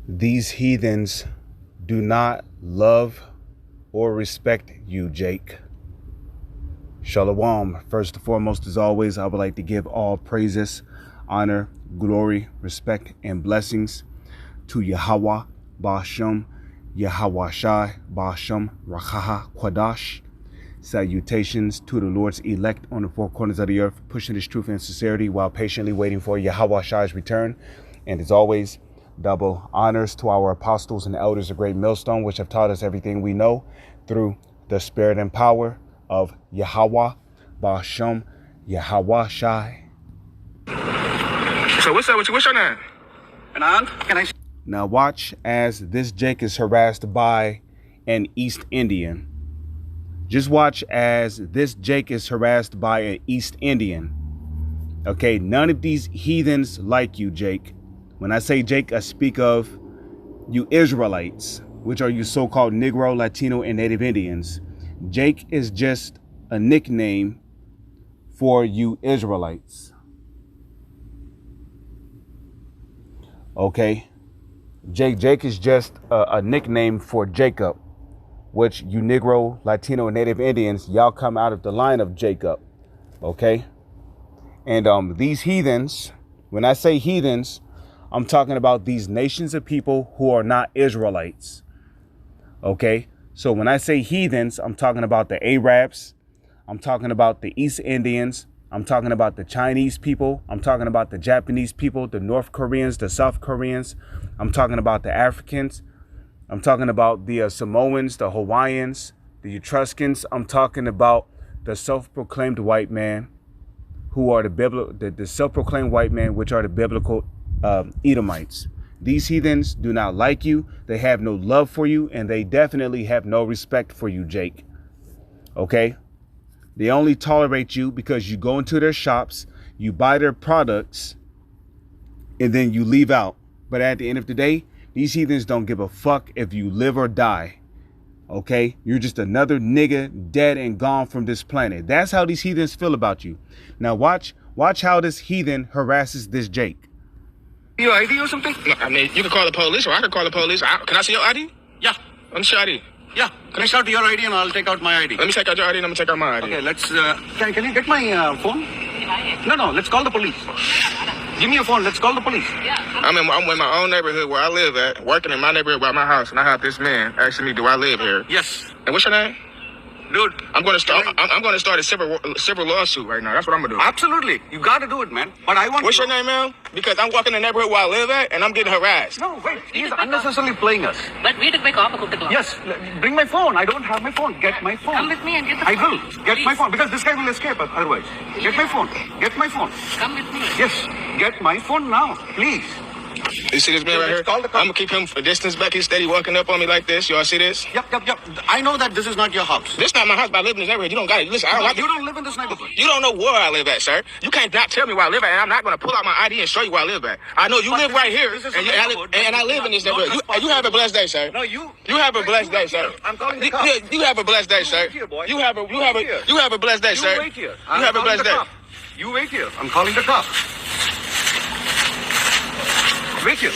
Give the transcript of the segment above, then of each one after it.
These heathens do not love or respect you, Jake. Shalom. First and foremost, as always, I would like to give all praises, honor, glory, respect, and blessings to Yahweh, Ba'ashem, Yahweh Shai, Ba'ashem, Rachaha, Quadash. Salutations to the Lord's elect on the four corners of the earth, pushing his truth and sincerity while patiently waiting for Yahweh Shai's return. And as always, double honors to our apostles and elders of Great Millstone, which have taught us everything we know through the spirit and power of Yahweh, Ba'ashem, Yahweh Shai. So what's up with you? What's your name? And can I? Now watch as this Jake is harassed by an East Indian. Just watch as this Jake is harassed by an East Indian. Okay, none of these heathens like you, Jake. When I say Jake, I speak of you Israelites, which are you so-called Negro, Latino, and Native Indians. Jake is just a nickname for you Israelites. Okay? Jake is just a nickname for Jacob, which you Negro, Latino, and Native Indians, y'all come out of the line of Jacob. Okay? And these heathens, when I say heathens, I'm talking about these nations of people who are not Israelites. Okay? So when I say heathens, I'm talking about the Arabs. I'm talking about the East Indians. I'm talking about the Chinese people. I'm talking about the Japanese people, the North Koreans, the South Koreans. I'm talking about the Africans. I'm talking about the Samoans, the Hawaiians, the Etruscans. I'm talking about the self-proclaimed white man, who are the self-proclaimed white man, which are the biblical Edomites. These heathens do not like you. They have no love for you, and they definitely have no respect for you, Jake. Okay? They only tolerate you because you go into their shops, you buy their products, and then you leave out. But at the end of the day, these heathens don't give a fuck if you live or die. Okay? You're just another nigga dead and gone from this planet. That's how these heathens feel about you. Now watch how this heathen harasses this Jake. Your ID or something? No, I mean, you can call the police, or I can call the police. Can I see your ID? Yeah. Let me see your ID. Yeah. Can I start your ID and I'll take out my ID? Let me take out your ID and I'm going to take out my ID. Okay, let's... Can you get my phone? No, let's call the police. Give me your phone. Let's call the police. Yeah. I'm in my own neighborhood where I live at, working in my neighborhood by my house, and I have this man asking me, do I live here? Yes. And what's your name? Dude, I'm going to start a civil lawsuit right now. That's what I'm going to do. Absolutely. You got to do it, man. But I want What's your name, man? Because I'm walking in the neighborhood where I live at, and I'm getting harassed. No, wait. He's unnecessarily playing us. But we took my car for the Yes. Bring my phone. I don't have my phone. Get my phone. Come with me and get the phone. I will. Get Please. My phone. Because this guy will escape otherwise. Get my phone. Get my phone. Come with me. Yes. Get my phone now. Please. You see this man right here? I'm going to keep him a distance back. He's steady walking up on me like this. Y'all see this? Yep. I know that this is not your house. This is not my house, but I live in this neighborhood. You don't got it. Listen, you don't live in this neighborhood. You don't know where I live at, sir. You can't not tell me where I live at, and I'm not going to pull out my ID and show you where I live at. I know you live right here, and I live in this neighborhood. You have a blessed day, sir. No, you have a blessed day, sir. I'm calling the cops. You have a blessed day, sir. You have a blessed day, sir. You wait here. You have a blessed day. You wait here. I'm calling the cops. Wait here.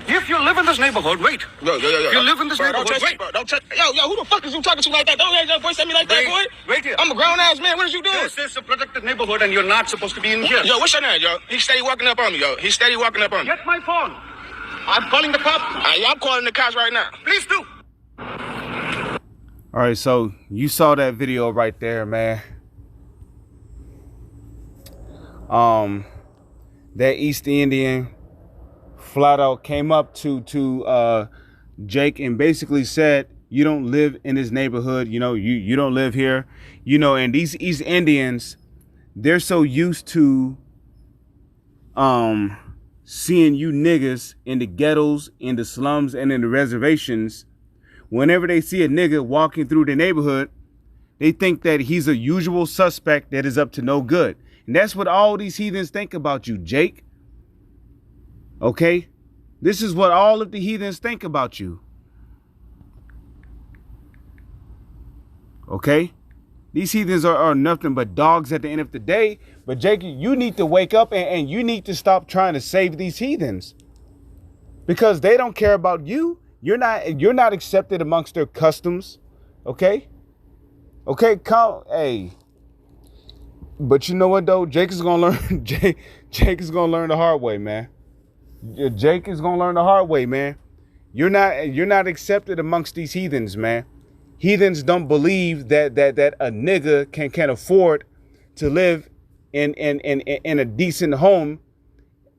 If you live in this neighborhood, wait. Yo. If you live in this neighborhood, wait. Don't touch. Yo, who the fuck is you talking to like that? Don't raise your voice at me like that, boy. Wait here. I'm a grown-ass man. What is you doing? This is a protected neighborhood, and you're not supposed to be in here. Yo, what's your name, yo? He's steady walking up on me, yo. Get my phone. I'm calling the cops. I'm calling the cops right now. Please do. All right, so you saw that video right there, man. That East Indian flat out came up to Jake and basically said, you don't live in this neighborhood, you don't live here, and these East Indians, they're so used to seeing you niggas in the ghettos, in the slums, and in the reservations. Whenever they see a nigga walking through the neighborhood, they think that he's a usual suspect that is up to no good. And that's what all these heathens think about you, Jake. Okay? This is what all of the heathens think about you. Okay? These heathens are nothing but dogs at the end of the day. But Jake, you need to wake up and you need to stop trying to save these heathens. because they don't care about you. You're not accepted amongst their customs. Okay. Okay. Hey. But you know what though? Jake is gonna learn. Jake is gonna learn the hard way, man. Jake is gonna learn the hard way, man. You're not accepted amongst these heathens, man. Heathens don't believe that a nigga can afford to live in a decent home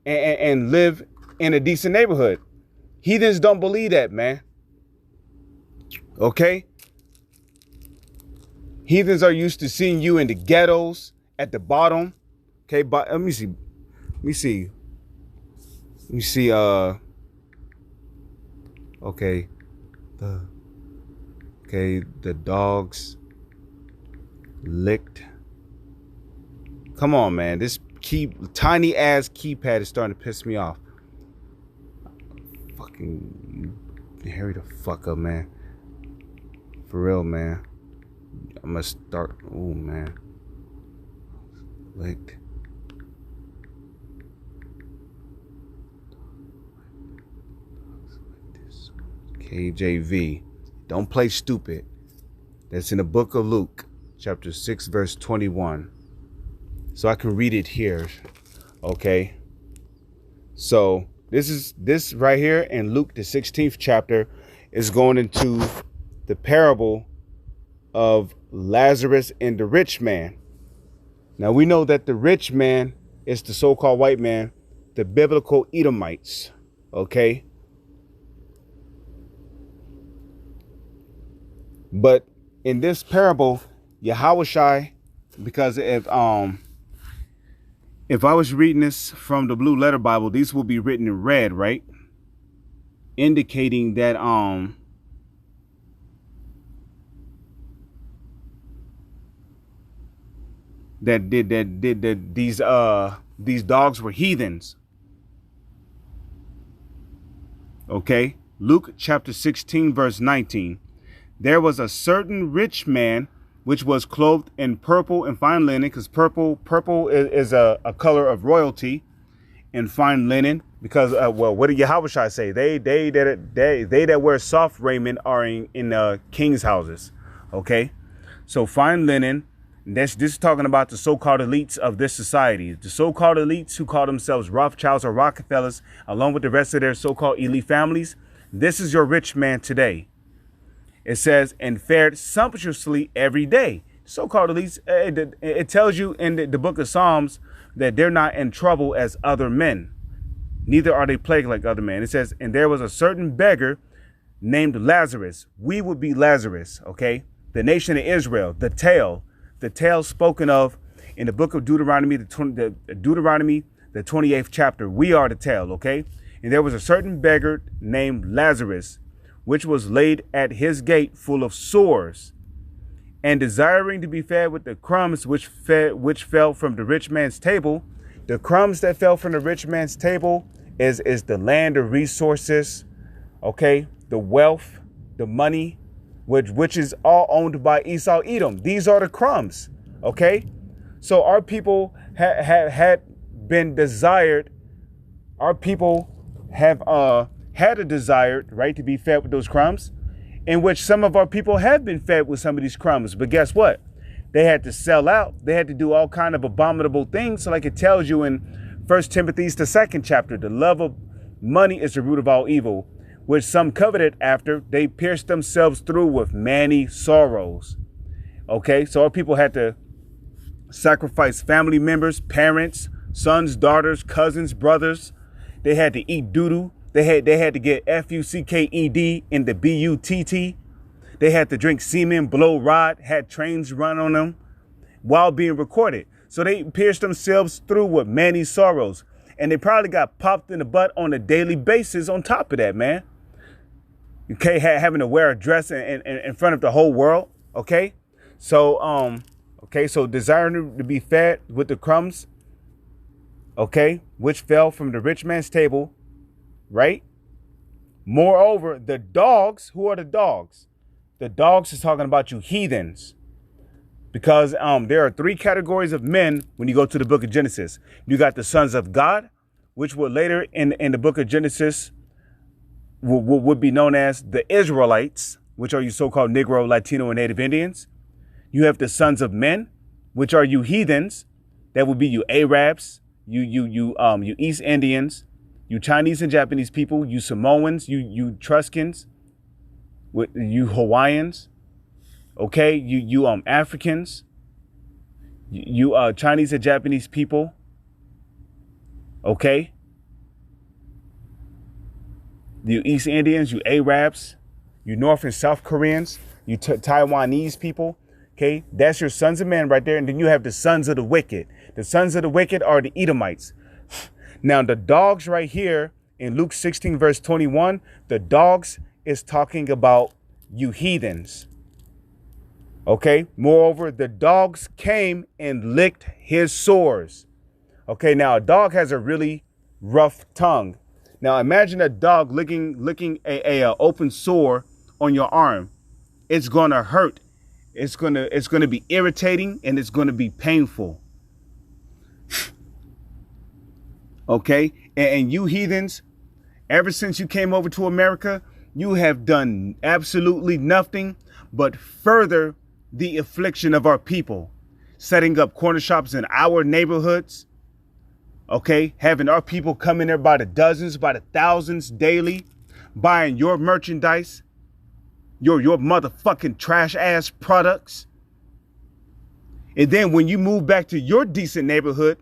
and live in a decent neighborhood. Heathens don't believe that, man. Okay? Heathens are used to seeing you in the ghettos at the bottom. Okay, but let me see. Okay. The dogs licked. Come on, man. This tiny ass keypad is starting to piss me off. Fucking hurry the fuck up, man. For real, man. I'm gonna start. Oh, man. Licked. KJV. Don't play stupid. That's in the book of Luke, chapter 6, verse 21. So I can read it here. Okay. So this right here in Luke, the 16th chapter, is going into the parable of Lazarus and the rich man. Now we know that the rich man is the so-called white man, the biblical Edomites. Okay. But in this parable, Yahushua, because if I was reading this from the Blue Letter Bible, these will be written in red, right? Indicating that these dogs were heathens. Okay, Luke chapter 16 verse 19. There was a certain rich man which was clothed in purple and fine linen, because purple is a color of royalty, and fine linen, because well, what did Yahushua say? They that wear soft raiment are in king's houses. Okay, so fine linen. This is talking about the so-called elites of this society, the so-called elites who call themselves Rothschilds or Rockefellers, along with the rest of their so-called elite families. This is your rich man today. It says, and fared sumptuously every day. So-called elites, it tells you in the book of Psalms that they're not in trouble as other men. Neither are they plagued like other men. It says, and there was a certain beggar named Lazarus. We would be Lazarus, okay? The nation of Israel, the tale spoken of in the book of Deuteronomy, Deuteronomy, the 28th chapter. We are the tale, okay? And there was a certain beggar named Lazarus, which was laid at his gate full of sores, and desiring to be fed with the crumbs which fell from the rich man's table. The crumbs that fell from the rich man's table is the land, the resources, okay, the wealth, the money, which is all owned by Esau Edom. These are the crumbs, okay? So our people had been desired. Our people have had a desire, right, to be fed with those crumbs, in which some of our people have been fed with some of these crumbs. But guess what? They had to sell out. They had to do all kind of abominable things. So like it tells you in 1 Timothy, the 2nd chapter, the love of money is the root of all evil, which some coveted after. They pierced themselves through with many sorrows. Okay, so our people had to sacrifice family members, parents, sons, daughters, cousins, brothers. They had to eat doo-doo. They had to get FUCKED in the BUTT. They had to drink semen, blow rod, had trains run on them while being recorded. So they pierced themselves through with many sorrows. And they probably got popped in the butt on a daily basis on top of that, man. Okay, having to wear a dress in front of the whole world. Okay, so so desiring to be fed with the crumbs, okay, which fell from the rich man's table. Right? Moreover, the dogs, who are the dogs? The dogs is talking about you heathens. Because there are 3 categories of men when you go to the book of Genesis. You got the sons of God, which were later in the book of Genesis would be known as the Israelites, which are you so-called Negro, Latino, and Native Indians. You have the sons of men, which are you heathens. That would be you Arabs, you East Indians, you Chinese and Japanese people, you Samoans, you Etruscans, you Hawaiians, okay, you Africans, you Chinese and Japanese people, okay, you East Indians, you Arabs, you North and South Koreans, you Taiwanese people, okay, that's your sons of men right there. And then you have the sons of the wicked. The sons of the wicked are the Edomites. Now, the dogs right here in Luke 16, verse 21, the dogs is talking about you heathens. Okay. Moreover, the dogs came and licked his sores. Okay. Now, a dog has a really rough tongue. Now, imagine a dog licking a open sore on your arm. It's going to hurt. It's going to be irritating, and it's going to be painful. Okay. And you heathens, ever since you came over to America, you have done absolutely nothing but further the affliction of our people, setting up corner shops in our neighborhoods. Okay. Having our people come in there by the dozens, by the thousands daily, buying your merchandise, your motherfucking trash ass products. And then when you move back to your decent neighborhood,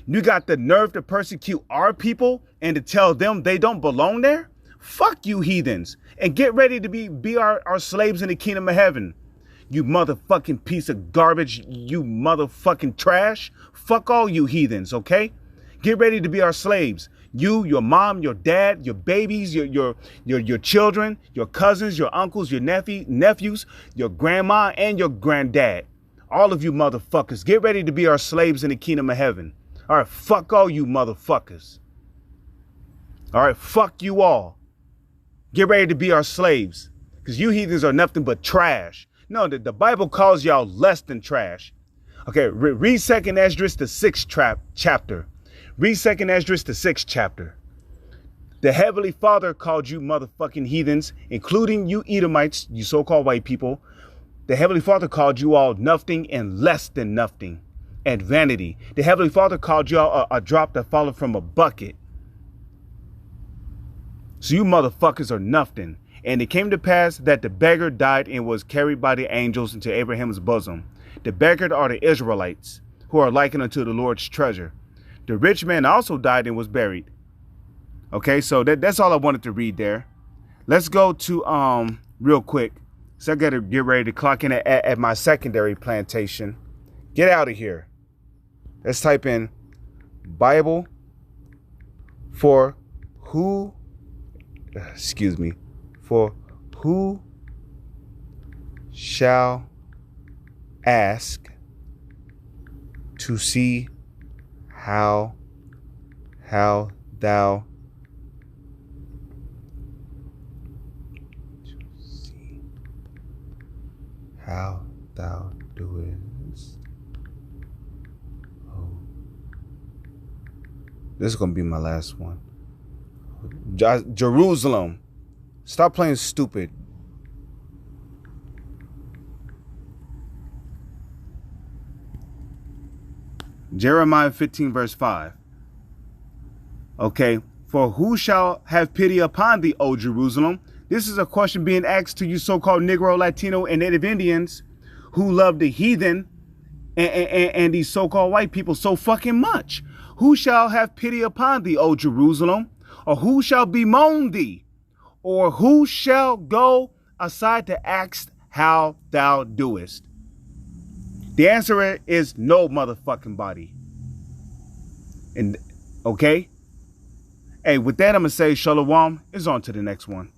you got the nerve to persecute our people and to tell them they don't belong there? Fuck you heathens, and get ready to be our slaves in the kingdom of heaven. You motherfucking piece of garbage, you motherfucking trash. Fuck all you heathens, okay? Get ready to be our slaves. You, your mom, your dad, your babies, your children, your cousins, your uncles, your nephews, your grandma, and your granddad. All of you motherfuckers, get ready to be our slaves in the kingdom of heaven. All right, fuck all you motherfuckers. All right, fuck you all. Get ready to be our slaves, because you heathens are nothing but trash. No, the Bible calls y'all less than trash. Okay, read 2nd Esdras, the 6th chapter. Read 2nd Esdras, the 6th chapter. The Heavenly Father called you motherfucking heathens, including you Edomites, you so-called white people. The Heavenly Father called you all nothing and less than nothing and vanity. The Heavenly Father called you all a drop that followed from a bucket. So you motherfuckers are nothing. And it came to pass that the beggar died and was carried by the angels into Abraham's bosom. The beggar are the Israelites, who are likened unto the Lord's treasure. The rich man also died and was buried. Okay, so that's all I wanted to read there. Let's go to real quick. So I gotta get ready to clock in at my secondary plantation. Get out of here. Let's type in Bible for who, for who shall ask to see how thou doest. Oh, this is gonna be my last one. Jerusalem, stop playing stupid. Jeremiah 15 verse 5. Okay, for who shall have pity upon thee, O Jerusalem? This is a question being asked to you so-called Negro, Latino, and Native Indians who love the heathen and these so-called white people so fucking much. Who shall have pity upon thee, O Jerusalem? Or who shall bemoan thee? Or who shall go aside to ask how thou doest? The answer is no motherfucking body. And okay? Hey, with that, I'm going to say shalom. It's on to the next one.